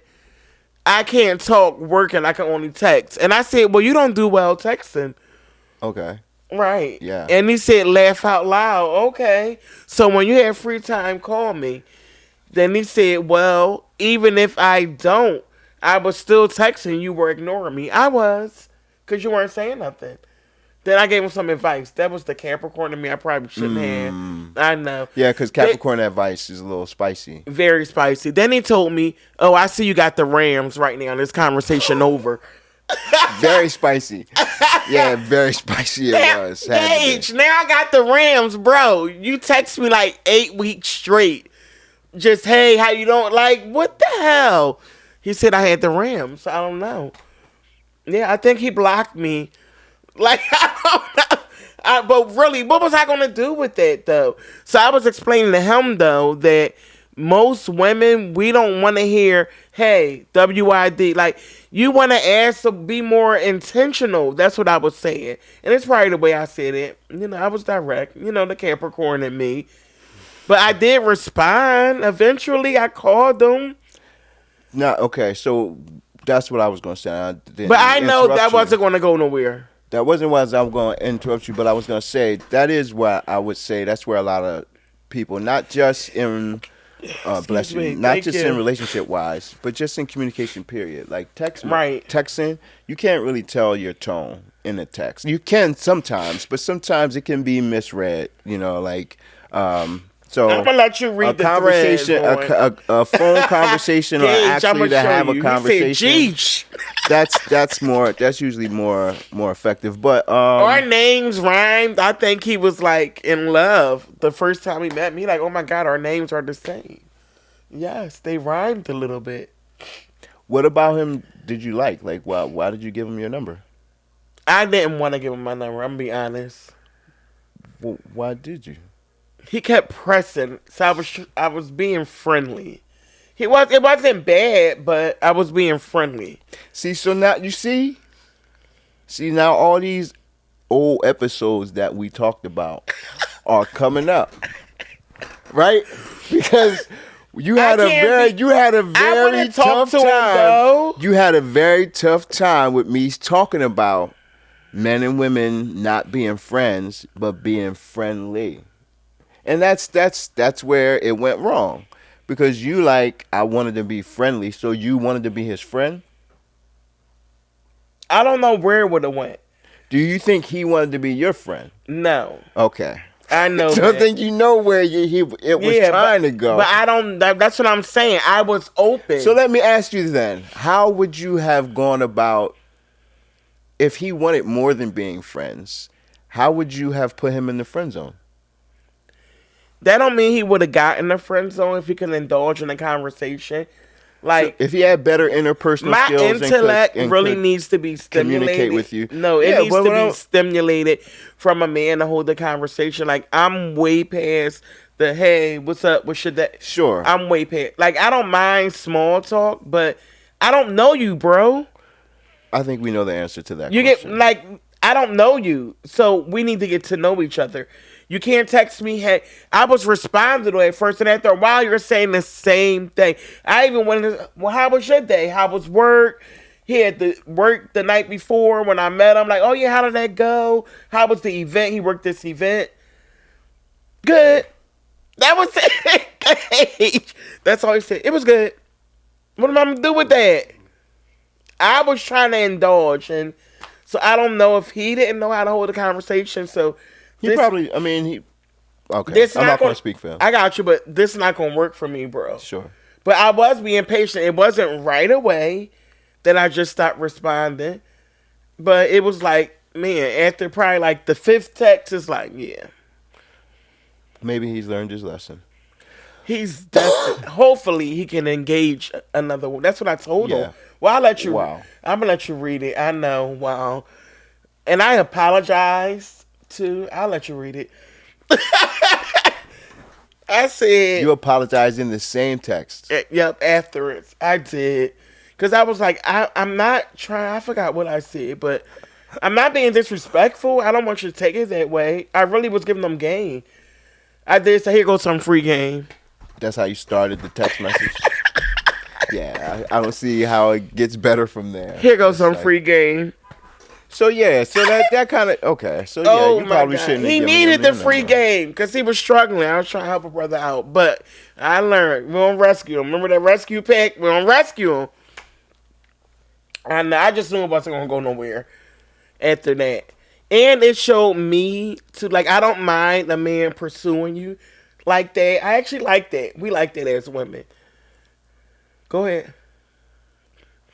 I can't talk working. I can only text. And I said, well, you don't do well texting. Okay. Right. Yeah. And he said, laugh out loud. Okay. So when you have free time, call me. Then he said, well, even if I don't, I was still texting. You were ignoring me. I was. Because you weren't saying nothing. Then I gave him some advice. That was the Capricorn in me I probably shouldn't have. I know. Yeah, because Capricorn advice is a little spicy. Very spicy. Then he told me, oh, I see you got the Rams right now. This conversation over. Very spicy. Yeah, very spicy it was. Gage, now I got the Rams, bro. You text me like 8 weeks straight. Just, hey, how you doing? Like, what the hell? He said I had the Rams. I don't know. Yeah, I think he blocked me Like, I don't know. But really, what was I going to do with that, though? So I was explaining to him, though, that most women, we don't want to hear, hey, WID. Like, you want to ask to be more intentional. That's what I was saying. And it's probably the way I said it. You know, I was direct. You know, the Capricorn in me. But I did respond. Eventually, I called them. No, okay, so that's what I was going to say. But I know that wasn't going to go nowhere. That wasn't why I'm going to interrupt you, but I was going to say that is where I would say that's where a lot of people, not just in bless you, not just in relationship wise, but just in communication period. Like texting, you can't really tell your tone in a text. You can sometimes, but sometimes it can be misread. You know, like so. I'm gonna let you read the conversation, a phone conversation, or actually to have a conversation. That's usually more effective. But our names rhymed. I think he was like in love the first time he met me. Like, oh my God, our names are the same. Yes, they rhymed a little bit. What about him did you like? Like, why did you give him your number? I didn't want to give him my number. I'm gonna be honest. Well, why did you? He kept pressing, so I was being friendly. It wasn't bad, but I was being friendly. See, so now you see now all these old episodes that we talked about are coming up, right? Because you had a very tough time. You had a very tough time with me talking about men and women not being friends, but being friendly. And that's where it went wrong. Because I wanted to be friendly, so you wanted to be his friend? I don't know where it would have went. Do you think he wanted to be your friend? No. Okay. I know so that. I think you know where it was trying to go. But I don't, that's what I'm saying. I was open. So let me ask you then, how would you have gone about, if he wanted more than being friends, how would you have put him in the friend zone? That don't mean he would have gotten the friend zone if he could indulge in a conversation. Like, so if he had better interpersonal skills, my intellect really needs to be stimulated. Communicate with you. No, it needs to be stimulated from a man to hold the conversation. Like, I'm way past the hey, what's up, what's your day? Sure, I'm way past. Like, I don't mind small talk, but I don't know you, bro. I think we know the answer to that. Question. I don't know you, so we need to get to know each other. You can't text me, hey, I was responding to it at first, and after a while, you're saying the same thing. I even went, well, how was your day? How was work? He had to work the night before when I met him. Like, oh, yeah, how did that go? How was the event? He worked this event. Good. That was it. That's all he said. It was good. What am I going to do with that? I was trying to indulge, and so I don't know if he didn't know how to hold a conversation, so... Okay. I'm not going to speak for him. I got you, but this is not going to work for me, bro. Sure. But I was being patient. It wasn't right away that I just stopped responding. But it was like, man, after probably like the fifth text, it's like, yeah. Maybe he's learned his lesson. Hopefully he can engage another one. That's what I told him. Well, I'll let you. Wow. I'm going to let you read it. I know. Wow. And I apologize. I'll let you read it. I said... You apologized in the same text. Yep, afterwards. I did. Because I was like, I'm not trying... I forgot what I said, but I'm not being disrespectful. I don't want you to take it that way. I really was giving them game. I did say, here goes some free game. That's how you started the text message? Yeah, I don't see how it gets better from there. Here goes some free game. So that kind of okay. So you probably shouldn't. He needed the free game because he was struggling. I was trying to help a brother out, but I learned we're gonna rescue him. Remember that rescue pack? We're gonna rescue him. And I just knew it wasn't gonna go nowhere after that. And it showed me to I don't mind a man pursuing you like that. I actually like that. We like that as women. Go ahead.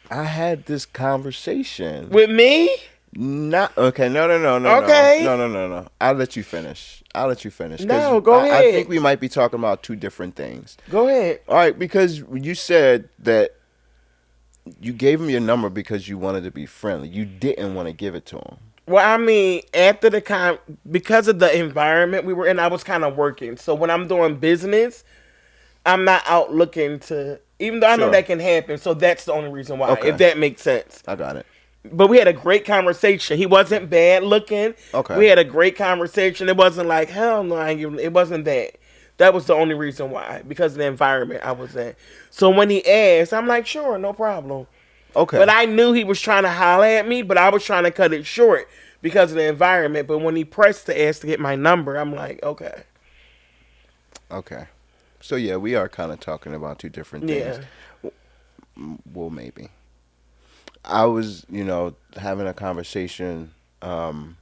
I had this conversation with me. Not okay. No. Okay. No. I'll let you finish. No, go ahead. I think we might be talking about two different things. Go ahead. All right, because you said that you gave him your number because you wanted to be friendly. You didn't want to give it to him. Well, I mean, after because of the environment we were in, I was kind of working. So when I'm doing business, I'm not out looking to, even though I know Sure. that can happen. So that's the only reason why, Okay. if that makes sense. I got it. But we had a great conversation. He wasn't bad looking. Okay. We had a great conversation. It wasn't like, hell no, I ain't giving, it wasn't that. That was the only reason why, because of the environment I was in. So when he asked, I'm like, sure, no problem. Okay. But I knew he was trying to holler at me, but I was trying to cut it short because of the environment. But when he pressed to ask to get my number, I'm like, okay. Okay. So yeah, we are kind of talking about two different things. Yeah. Well, maybe. I was, having a conversation about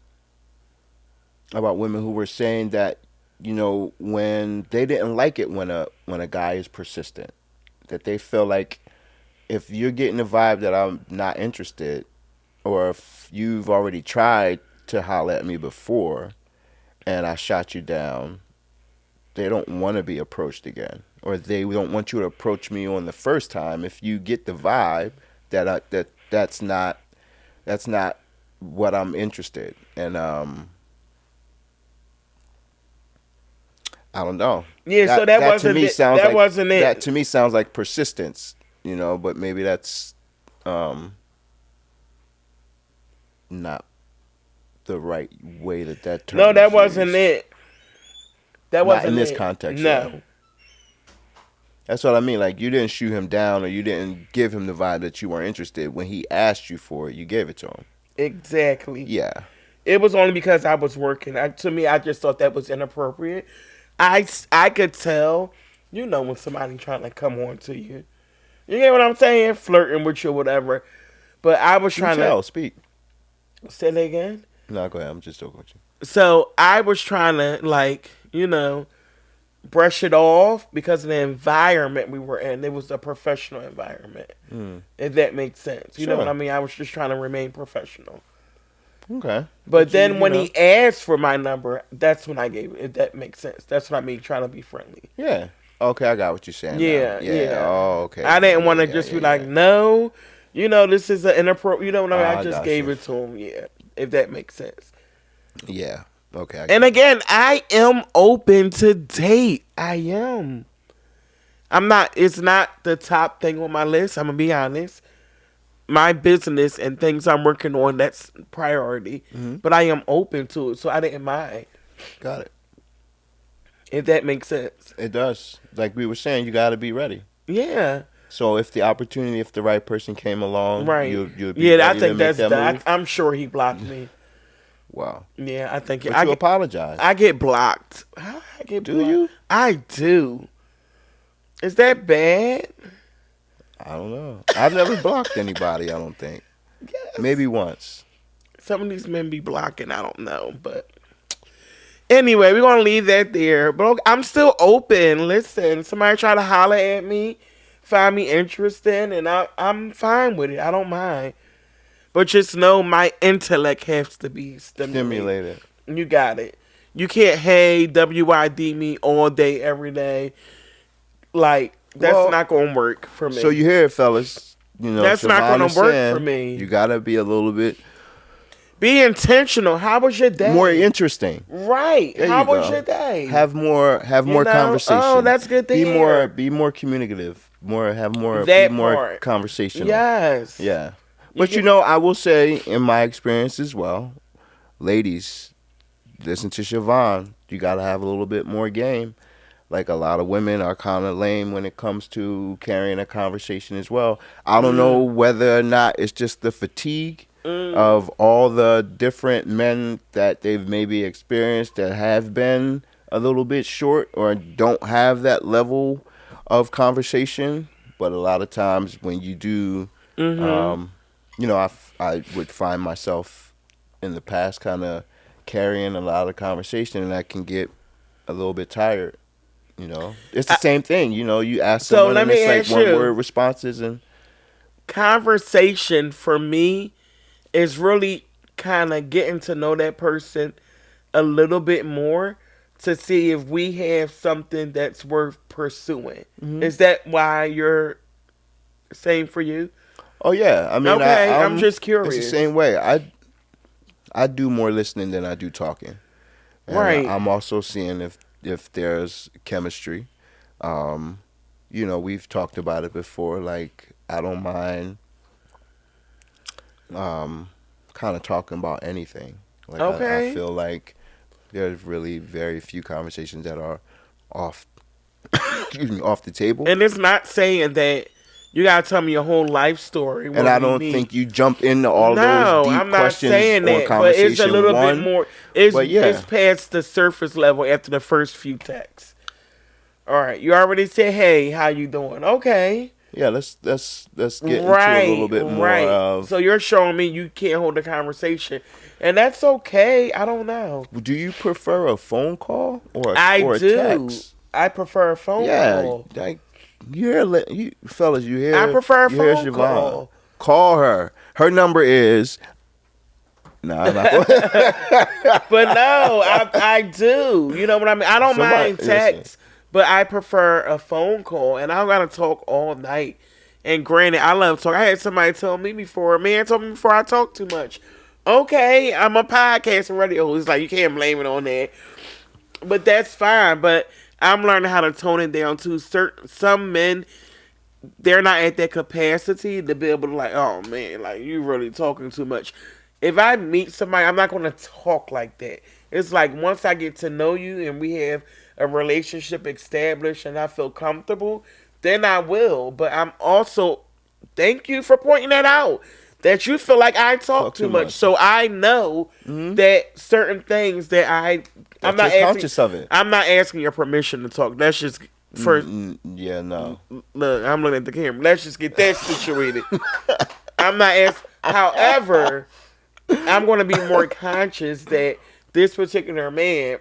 women who were saying that, when they didn't like it when a guy is persistent, that they feel like if you're getting the vibe that I'm not interested, or if you've already tried to holler at me before and I shot you down, they don't want to be approached again, or they don't want you to approach me on the first time if you get the vibe that that's not what I'm interested. And I don't know. Yeah, so that wasn't to me it. sounds That like, wasn't it. That to me sounds like persistence, but maybe that's not the right way that term No, that is wasn't used. it. That Not wasn't in this it. context, No. yeah. That's what I mean. Like, you didn't shoot him down, or you didn't give him the vibe that you weren't interested. When he asked you for it, you gave it to him. Exactly. Yeah. It was only because I was working. To me, I just thought that was inappropriate. I could tell, when somebody trying to come on to you. You get what I'm saying? Flirting with you or whatever. But I was trying to... Speak. Say that again? No, go ahead. I'm just joking with you. So I was trying to, brush it off because of the environment we were in. It was a professional environment. If that makes sense. You know Sure. what I mean? I was just trying to remain professional. Okay. But then you when know. he asked for my number, that's when I gave it. If that makes sense. That's what I mean, trying to be friendly. Yeah. Okay, I got what you're saying. Yeah, now. yeah. Oh, okay. I didn't want to Yeah, just yeah, be like, yeah. no, this is an inappropriate. You know what I mean? I just gotcha. gave it to him. Yeah, if that makes sense. Yeah. Okay. And again, I am open to date. I am. I'm not. It's not the top thing on my list. I'm gonna be honest. My business and things I'm working on, that's priority. But I am open to it, so I didn't mind. Got it. If that makes sense. It does. Like we were saying, you got to be ready. Yeah. So if the right person came along, Right. you'll be Yeah, ready I to think make that's that move? I'm sure he blocked me. Wow. Yeah, I think But I you get, apologize. I get blocked. How I get Do blocked? you? I do. Is that bad? I don't know. I've never blocked anybody, I don't think. Yes. Maybe once. Some of these men be blocking. I don't know, but anyway, we're gonna leave that there. But I'm still open. Listen, somebody try to holler at me, find me interesting, and I'm fine with it. I don't mind. But just know my intellect has to be stimulated. You got it. You can't WID me all day, every day. Like, that's not gonna work for me. So you hear it, fellas. That's not Siobhan gonna is work saying for me. You gotta be a little bit Be intentional. How was your day? more interesting. Right. There How you was go. your day? Have more know? conversation. Oh, that's good to hear. Be more communicative. Be That more part. conversational. Yes. Yeah. But I will say in my experience as well, ladies, listen to Siobhan. You gotta have a little bit more game. Like, a lot of women are kind of lame when it comes to carrying a conversation as well. I don't know whether or not it's just the fatigue of all the different men that they've maybe experienced that have been a little bit short or don't have that level of conversation. But a lot of times when you do, I would find myself in the past kind of carrying a lot of conversation, and I can get a little bit tired. It's the same thing. You ask So someone, let and me it's ask like you. one-word responses, and Conversation for me is really kind of getting to know that person a little bit more to see if we have something that's worth pursuing. Is that why you're saying for you? oh yeah, I mean, Okay, I'm just curious. It's the same way. I do more listening than I do talking. And Right. I'm also seeing if there's chemistry. We've talked about it before. Like, I don't mind kind of talking about anything. Like, Okay. I feel like there's really very few conversations that are off off the table. And it's not saying that you gotta tell me your whole life story. And I don't think you jump into all those deep I'm not questions saying on that, but conversation it's a little one. bit more. It's But yeah. it's past the surface level after the first few texts. All right, you already said, "Hey, how you doing?" Okay. Yeah, let's get into a little bit more of. So you're showing me you can't hold a conversation, and that's okay. I don't know. Do you prefer a phone call or a I do. text? I prefer a phone call. Like you fellas, you hear? I prefer a you hear phone Siobhan. call. Call her. Her number is. Nah, I'm not. But no, I do. You know what I mean? I don't mind text, but I prefer a phone call, and I don't gotta talk all night. And granted, I love talk. I had somebody tell me before. A man told me before I talk too much. Okay, I'm a podcast and radio. It's like you can't blame it on that. But that's fine. But I'm learning how to tone it down too. Some men, they're not at that capacity to be able to like, oh man, like you really talking too much. If I meet somebody, I'm not gonna talk like that. It's like once I get to know you and we have a relationship established and I feel comfortable, then I will. But I'm also, thank you for pointing that out, that you feel like I talk too much. So I know that certain things that I'm not asking, conscious of it. I'm not asking your permission to talk. That's just first. Yeah, no. Look, I'm looking at the camera. Let's just get that situated. I'm not asking. However, I'm going to be more conscious that this particular man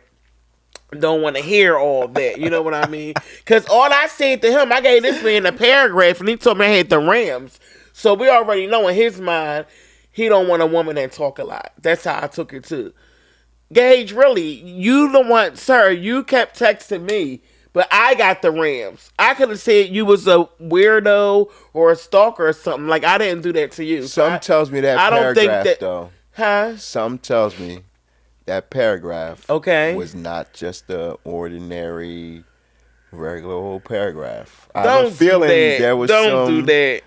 don't want to hear all that. You know what I mean? Because all I said to him, I gave this man a paragraph, and he told me I had the Rams. So we already know in his mind, he don't want a woman that talk a lot. That's how I took it too. Gage, really, you the one, sir, you kept texting me, but I got the Rams. I could have said you was a weirdo or a stalker or something. Like, I didn't do that to you. Some tells me that paragraph, though. Huh? Some tells me that paragraph was not just the ordinary, regular old paragraph. I have a feeling there was Don't do that.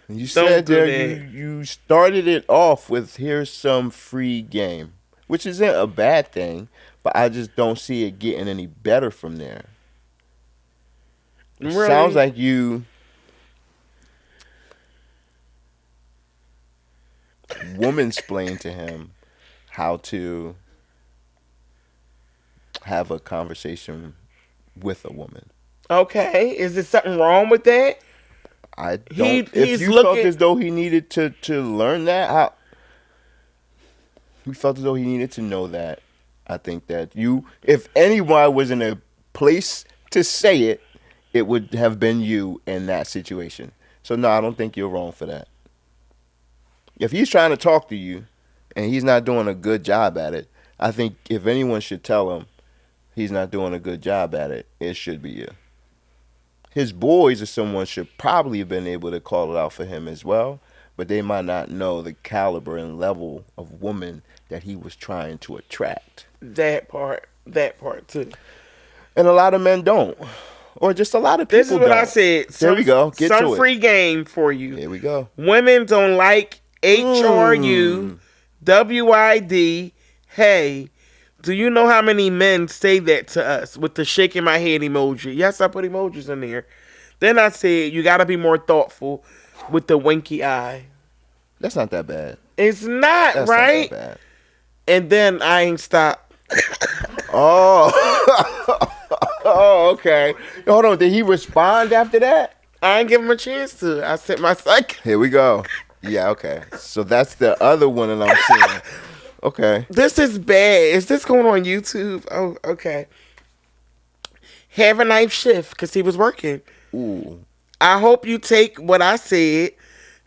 You said there you started it off with here's some free game, which isn't a bad thing, but I just don't see it getting any better from there. It sounds like you woman-splained to him how to have a conversation with a woman. Okay, is there something wrong with that? I don't. If you felt as though he needed to learn that, he felt as though he needed to know that. I think that if anyone was in a place to say it, it would have been you in that situation. So no, I don't think you're wrong for that. If he's trying to talk to you and he's not doing a good job at it, I think if anyone should tell him he's not doing a good job at it, it should be you. His boys or someone should probably have been able to call it out for him as well, but they might not know the caliber and level of woman that he was trying to attract. That part too. And a lot of men don't. Or just a lot of people don't. This is what I said. There we go. Get to it. Some free game for you. Here we go. Women don't like HRU, WID, hey. Do you know how many men say that to us with the shaking my head emoji? Yes, I put emojis in there. Then I said, you got to be more thoughtful with the winky eye. That's not that bad. It's not, That's right? Not that bad. And then I ain't stopped. Oh, okay. Hold on. Did he respond after that? I ain't give him a chance to. I sent my second. Here we go. Yeah, okay. So that's the other one that I'm seeing. Okay. This is bad. Is this going on YouTube? Oh, okay. Have a night shift because he was working. Ooh. I hope you take what I said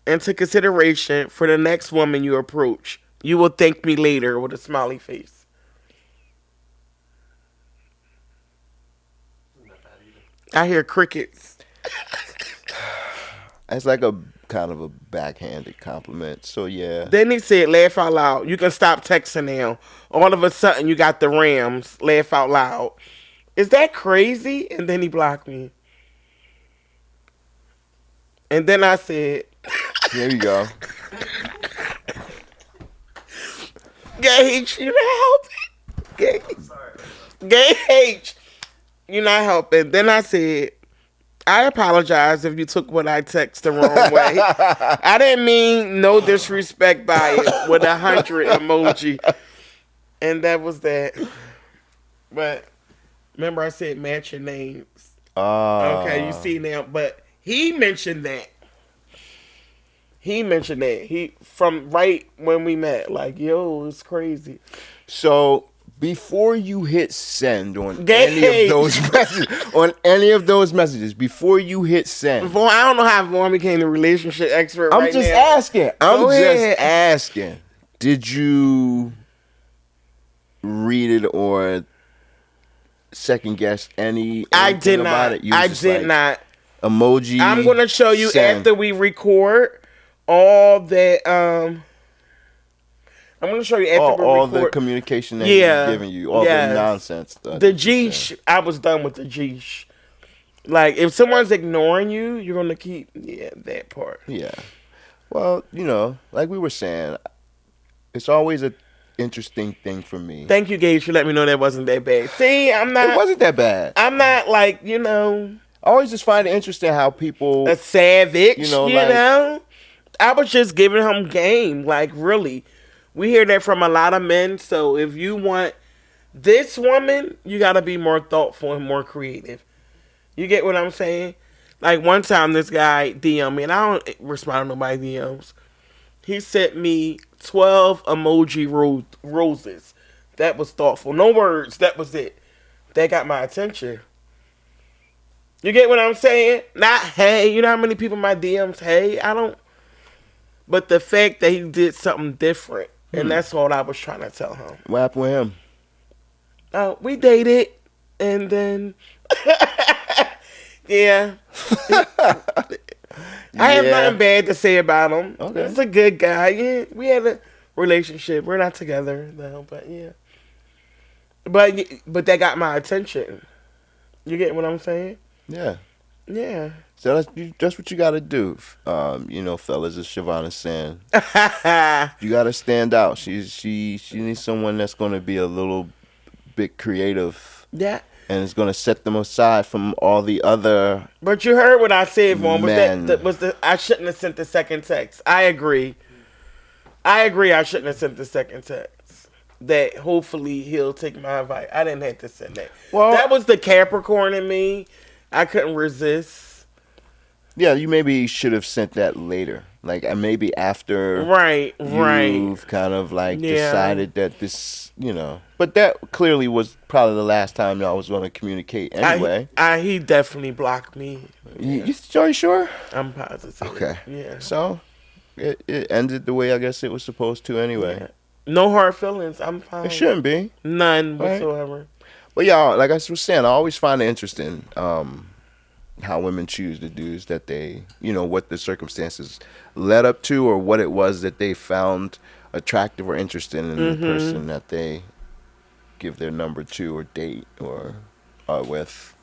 into consideration for the next woman you approach. You will thank me later with a smiley face. I hear crickets. It's like a kind of a backhanded compliment. So yeah. Then he said, laugh out loud. You can stop texting now. All of a sudden, you got the Rams. Laugh out loud. Is that crazy? And then he blocked me. And then I said, There you go. Gage, you not helping. Gage, you not helping. Then I said, I apologize if you took what I text the wrong way. I didn't mean no disrespect by it with 100 emoji. And that was that. But remember I said match your names. Okay, you see now. But he mentioned that. He from right when we met. Like, yo, it's crazy. So before you hit send on any of those messages, before you hit send, Vaughn, I don't know how Vaughn became the relationship expert. I'm right just now. asking. Asking. Did you read it or second guess anything I did about not. it? You was I just did like, not. Emoji. I'm gonna show you send. after we record all that. I'm gonna show you after all we record the communication that Yeah, he's giving you, all yes. the nonsense stuff. the G. I was done with the G. Like, if someone's ignoring you, you're gonna keep that part. Yeah. Well, like we were saying, it's always a interesting thing for me. Thank you, Gage, for letting me know that wasn't that bad. See, I'm not. It wasn't that bad. I'm not like I always just find it interesting how people. a savage. You know, I was just giving him game. Like, really, we hear that from a lot of men. So if you want this woman, you gotta be more thoughtful and more creative. You get what I'm saying? Like, one time this guy DM'd me, and I don't respond to nobody's DMs. He sent me 12 emoji roses. That was thoughtful. No words. That was it. That got my attention. You get what I'm saying? Not hey. You know how many people in my DMs hey? I don't. But the fact that he did something different, and that's all I was trying to tell him. What happened with him? We dated, and then yeah. I have nothing bad to say about him. Okay. He's a good guy. Yeah, we had a relationship. We're not together now, but yeah. But that got my attention. You get what I'm saying? Yeah. Yeah. So that's what you got to do. Fellas, as Siobhan is saying, you got to stand out. She needs someone that's going to be a little bit creative. Yeah. And it's going to set them aside from all the other. But you heard what I said, Vaughn. Men. I shouldn't have sent the second text. I agree. I shouldn't have sent the second text. That hopefully he'll take my advice. I didn't have to send that. Well, that was the Capricorn in me. I couldn't resist. Yeah, you maybe should have sent that later. Like, maybe after you've kind of decided that this, But that clearly was probably the last time I was going to communicate anyway. He definitely blocked me. You sure? I'm positive. Okay. Yeah. So, it ended the way I guess it was supposed to anyway. Yeah. No hard feelings. I'm fine. It shouldn't be. None Right? whatsoever. But y'all, like I was saying, I always find it interesting how women choose the dudes that they, what the circumstances led up to or what it was that they found attractive or interesting in the person that they give their number to or date or are with.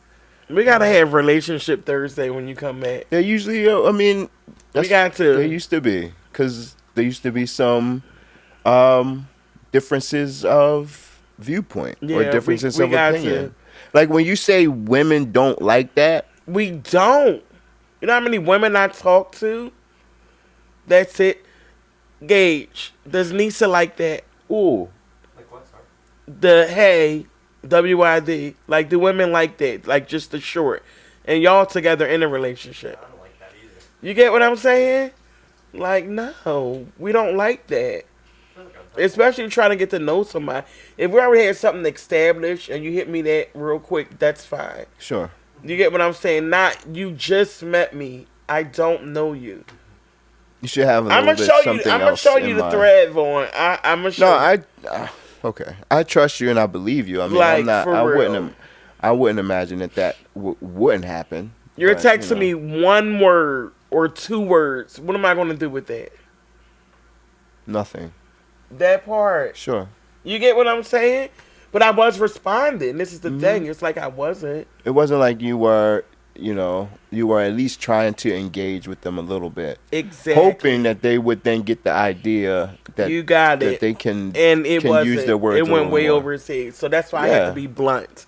We got to have Relationship Thursday when you come back. They usually, we got to. There used to be, because there used to be some differences of viewpoint or differences of opinion. Like when you say women don't like that. We don't. You know how many women I talk to? That's it. Gage, does Nisa like that? Ooh. Like what, sorry? The hey, WYD. Like, do women like that? Like, just the short. And y'all together in a relationship. I don't like that either. You get what I'm saying? Like, no. We don't like that. Especially trying to get to know somebody. If we already had something established and you hit me that real quick, that's fine. Sure. You get what I'm saying? Not, you just met me. I don't know you. You should have a little bit something else. I'm going to show you the thread, Vaughn. I'm going to show you. Okay. I trust you and I believe you. I mean, like, I'm not, for real. I wouldn't imagine that wouldn't happen. You're texting me one word or 2 words, what am I going to do with that? Nothing. That part. Sure. You get what I'm saying? But I was responding. This is the thing. It's like I wasn't. It wasn't like you were, you were at least trying to engage with them a little bit. Exactly. Hoping that they would then get the idea that you got that it. they can, and it can wasn't. use their words. It went way more. over his head. So that's why I had to be blunt.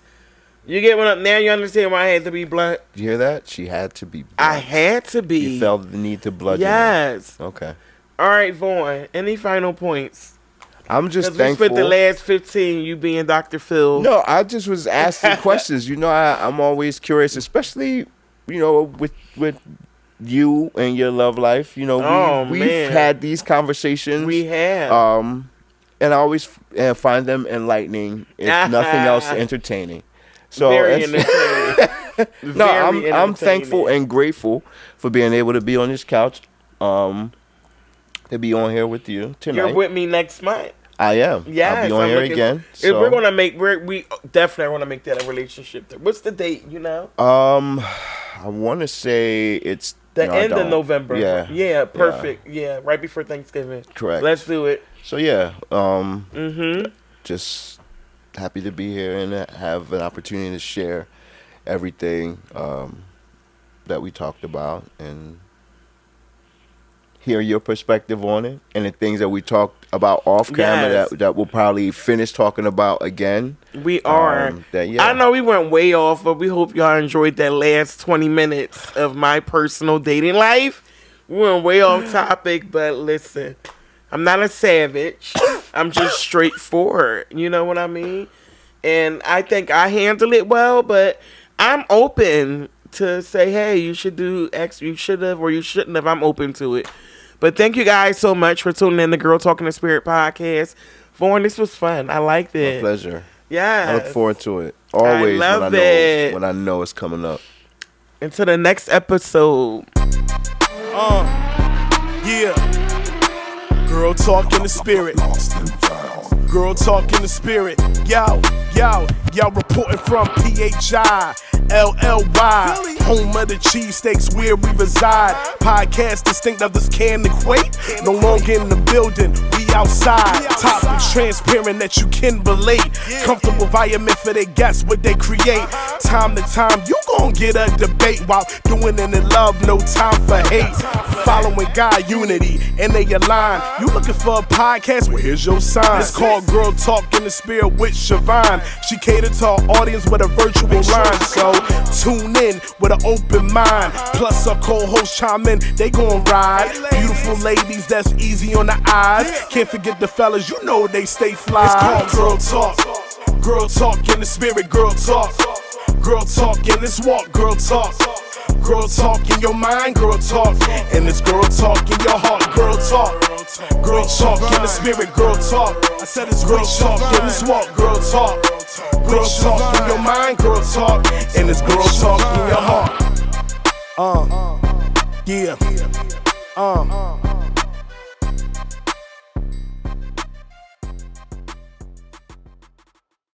You get what I'm, now you understand why I had to be blunt? You hear that? She had to be blunt. I had to be. You felt the need to bludgeon Yes. her. Okay. All right, Vaughn. Any final points? I'm just 'Cause thankful. we spent the last 15 you being Dr. Phil. No, I just was asking questions. I'm always curious, especially, with you and your love life. We've man. had these conversations. We have. And I always find them enlightening, if nothing else, entertaining. So Very entertaining. no, Very I'm thankful entertaining. and grateful for being able to be on this couch, to be on here with you tonight. You're with me next month. I am. Yes, I'll be on I'm here looking- again. If So. we're gonna we definitely want to make that a relationship. What's the date? I want to say it's The no, I end of don't. November. Yeah. Yeah. Perfect. Yeah. Right before Thanksgiving. Correct. Let's do it. So yeah, Mm-hmm. just happy to be here and have an opportunity to share everything that we talked about and hear your perspective on it and the things that we talked about off camera Yes. that we'll probably finish talking about again. We are. Yeah. I know we went way off, but we hope y'all enjoyed that last 20 minutes of my personal dating life. We went way off topic, but listen, I'm not a savage. I'm just straightforward. You know what I mean? And I think I handle it well, but I'm open to say, hey, you should do X, you should have, or you shouldn't have. I'm open to it. But thank you guys so much for tuning in to Girl Talking the Spirit podcast. Vaughn, this was fun. I liked it. My pleasure. Yeah. I look forward to it. Always love when it. when I know it's coming up. Until the next episode. Yeah. Girl talk in the spirit. Girl talk in the spirit. Yo, reporting from PHI. LLY, home of the cheesesteaks where we reside. Podcast distinct, others can equate. No longer in the building, we outside. Topics transparent that you can relate. Comfortable environment for their guests, what they create. Time to time, you gon' get a debate while doing it in love, no time for hate. Following God unity, and they align. You looking for a podcast? Well, here's your sign. It's called Girl Talk in the Spirit with Siobhan. She catered to our audience with a virtual line. So tune in with an open mind. Plus our co-hosts chime in, they gon' ride. Beautiful ladies, that's easy on the eyes. Can't forget the fellas, you know they stay fly. It's called Girl Talk. Girl Talk in the Spirit, Girl Talk. Girl Talk in this walk, Girl Talk. Girl talk in your mind, girl talk. And it's girl talk in your heart, girl talk. Girl talk in the spirit, girl talk. I said it's girl talk in this walk, girl talk. Girl talk in your mind, girl talk. And it's girl talk in your heart. Yeah.